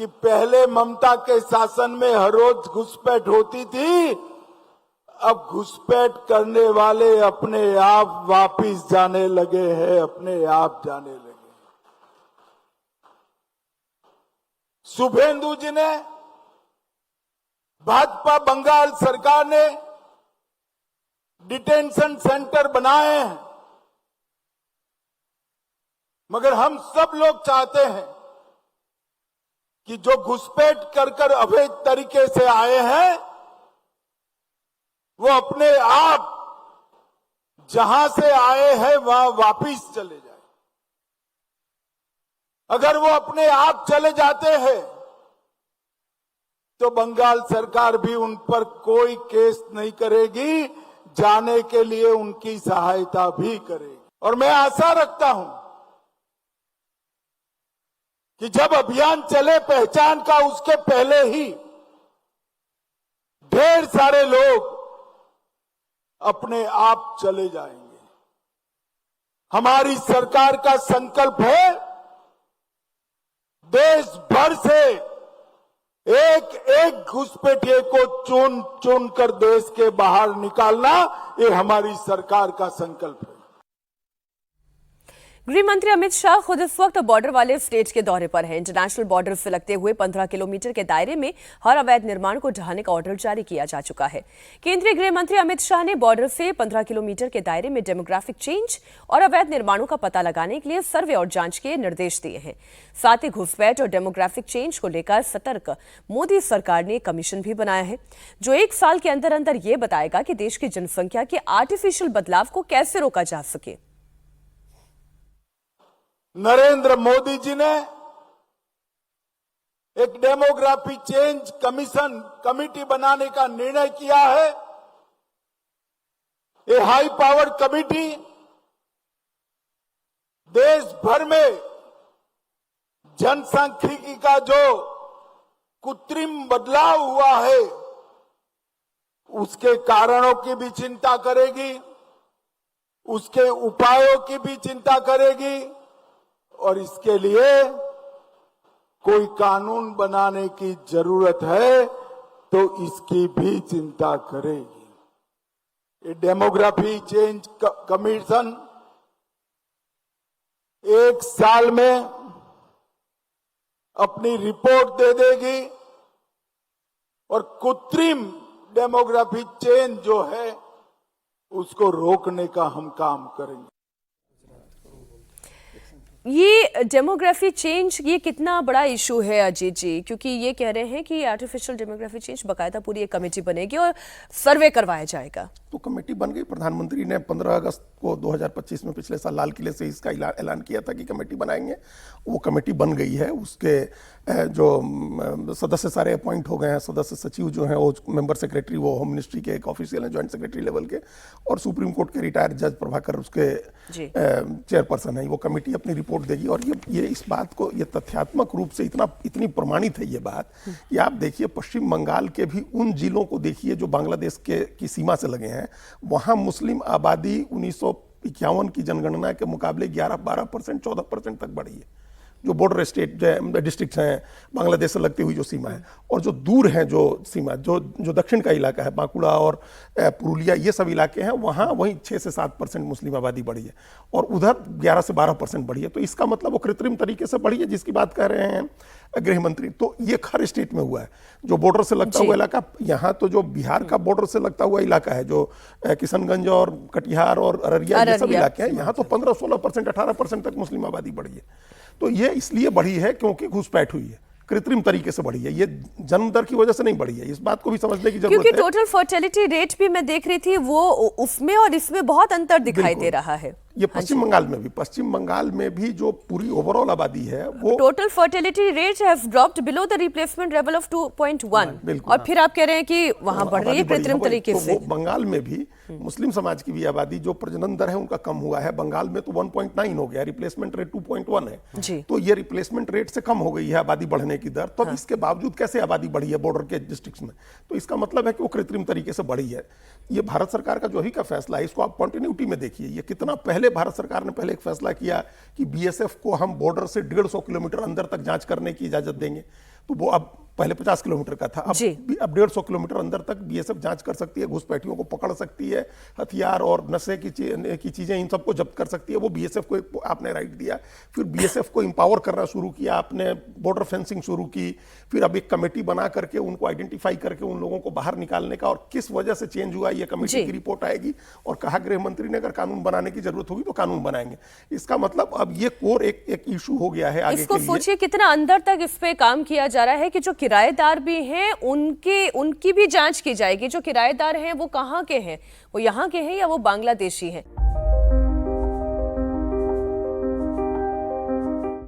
कि पहले ममता के शासन में हर रोज घुसपैठ होती थी, अब घुसपैठ करने वाले अपने आप वापिस जाने लगे हैं, अपने आप जाने लगे। शुभेंदु जी ने, भाजपा बंगाल सरकार ने डिटेंशन सेंटर बनाए हैं, मगर हम सब लोग चाहते हैं कि जो घुसपैठ कर कर अवैध तरीके से आए हैं वो अपने आप जहां से आए हैं वहां वापिस चले जाए। अगर वो अपने आप चले जाते हैं तो बंगाल सरकार भी उन पर कोई केस नहीं करेगी, जाने के लिए उनकी सहायता भी करेगी। और मैं आशा रखता हूं कि जब अभियान चले पहचान का, उसके पहले ही ढेर सारे लोग अपने आप चले जाएंगे। हमारी सरकार का संकल्प है देश भर से एक एक घुसपैठिए को चुन चुन कर देश के बाहर निकालना, ये हमारी सरकार का संकल्प है। गृह मंत्री अमित शाह खुद इस वक्त बॉर्डर वाले स्टेट के दौरे पर हैं। इंटरनेशनल बॉर्डर से लगते हुए 15 किलोमीटर के दायरे में हर अवैध निर्माण को ढहाने का ऑर्डर जारी किया जा चुका है। केंद्रीय गृह मंत्री अमित शाह ने बॉर्डर से 15 किलोमीटर के दायरे में डेमोग्राफिक चेंज और अवैध निर्माणों का पता लगाने के लिए सर्वे और जांच के निर्देश दिए हैं। साथ ही घुसपैठ और डेमोग्राफिक चेंज को लेकर सतर्क मोदी सरकार ने कमीशन भी बनाया है, जो 1 साल के अंदर अंदर ये बताएगा कि देश की जनसंख्या के आर्टिफिशियल बदलाव को कैसे रोका जा सके। नरेंद्र मोदी जी ने एक डेमोग्राफी चेंज कमिटी बनाने का निर्णय किया है। ये हाई पावर्ड कमिटी देश भर में जनसांख्यिकी का जो कृत्रिम बदलाव हुआ है उसके कारणों की भी चिंता करेगी, उसके उपायों की भी चिंता करेगी और इसके लिए कोई कानून बनाने की जरूरत है तो इसकी भी चिंता करेगी। ये डेमोग्राफी चेंज कमीशन 1 साल में अपनी रिपोर्ट दे देगी और कृत्रिम डेमोग्राफी चेंज जो है उसको रोकने का हम काम करेंगे। ये डेमोग्राफी चेंज ये कितना बड़ा इशू है अजीत जी, क्योंकि ये कह रहे हैं कि आर्टिफिशियल डेमोग्राफी चेंज बकायदा पूरी एक कमेटी बनेगी और सर्वे करवाया जाएगा। तो कमेटी बन गई। प्रधानमंत्री ने 15 अगस्त को 2025 में पिछले साल लाल किले से इसका ऐलान किया था कि कमेटी बनाएंगे। वो कमेटी बन गई है। उसके जो सदस्य सारे अपॉइंट हो गए हैं। सदस्य सचिव जो हैं वो मेंबर सेक्रेटरी, वो होम मिनिस्ट्री के एक ऑफिशियल हैं, ज्वाइंट सेक्रेटरी लेवल के, और सुप्रीम कोर्ट के रिटायर्ड जज प्रभाकर उसके चेयरपर्सन है। वो कमेटी अपनी रिपोर्ट देगी। और ये इस बात को, ये तथ्यात्मक रूप से इतनी प्रमाणित है ये बात कि आप देखिए पश्चिम बंगाल के भी उन जिलों को देखिए जो बांग्लादेश की सीमा से लगे हैं। वहां मुस्लिम आबादी 1951 की जनगणना के मुकाबले 11-12%, 14% तक बढ़ी है। जो बॉर्डर स्टेट डिस्ट्रिक्ट हैं, बांग्लादेश से लगती हुई जो सीमा है, और जो दूर हैं जो सीमा, जो दक्षिण का इलाका है, बांकुड़ा और पुरुलिया, ये सब इलाके हैं, वहाँ वहीं 6 से 7% मुस्लिम आबादी बढ़ी है और उधर 11 से 12% बढ़ी है। तो इसका मतलब वो कृत्रिम तरीके से बढ़ी है जिसकी बात कर रहे हैं गृह मंत्री। तो ये हर स्टेट में हुआ है। जो बॉर्डर से लगता हुआ इलाका, यहाँ तो जो बिहार का बॉर्डर से लगता हुआ इलाका है, जो किशनगंज और कटिहार और अररिया ये सब इलाके हैं, यहाँ तो 15-16%, 18% तक मुस्लिम आबादी बढ़ी है। तो ये इसलिए बढ़ी है क्योंकि घुसपैठ हुई है, कृत्रिम तरीके से बढ़ी है। ये जन्म दर की वजह से नहीं बढ़ी है। इस बात को भी समझने की जरूरत है। क्योंकि टोटल फर्टिलिटी रेट भी मैं देख रही थी, वो उसमें और इसमें बहुत अंतर दिखाई दे रहा है। ये पश्चिम बंगाल में भी जो पूरी ओवरऑल आबादी है वो total fertility rate have dropped below the replacement level of 2.1 और फिर आप कह रहे हैं कि वहां बढ़ रही है कृत्रिम तरीके से। बंगाल में भी मुस्लिम समाज की भी आबादी, जो प्रजनन दर है उनका कम हुआ है। बंगाल में तो 1.9 हो गया, रिप्लेसमेंट रेट 2.1 है। तो ये रिप्लेसमेंट रेट से कम हो गई है आबादी बढ़ने की दर। तो इसके बावजूद कैसे आबादी बढ़ी है बॉर्डर के डिस्ट्रिक्ट्स में? तो इसका मतलब है कि वो कृत्रिम तरीके से बढ़ी है। ये भारत सरकार का जो ही का फैसला है, इसको आप कंटिन्यूटी में देखिए। ये कितना पहले भारत सरकार ने पहले एक फैसला किया कि बीएसएफ को हम बॉर्डर से 150 किलोमीटर अंदर तक जांच करने की इजाजत देंगे। तो वो अब पहले 50 किलोमीटर का था, जी। अब 150 किलोमीटर अंदर तक बीएसएफ जांच कर सकती है, घुसपैठियों को पकड़ सकती है, हथियार और नशे की चीजें इन सबको जब्त कर सकती है। वो बीएसएफ को एक आपने राइट दिया। फिर बीएसएफ को इंपावर करना शुरू किया आपने, बॉर्डर फेंसिंग शुरू की, फिर अब एक कमेटी बना करके उनको आइडेंटिफाई करके उन लोगों को बाहर निकालने का, और किस वजह से चेंज हुआ ये कमेटी की रिपोर्ट आएगी। और कहा गृह मंत्री ने अगर कानून बनाने की जरूरत होगी तो कानून बनाएंगे। इसका मतलब अब ये कोर एक इशू हो गया है आगे इसको के लिए। सोचिए कितना अंदर तक इस पे काम किया जा रहा है कि जो किराएदार भी हैं उनकी भी जांच की जाएगी। जो किराएदार हैं वो कहाँ के हैं, वो यहाँ के हैं या वो बांग्लादेशी हैं।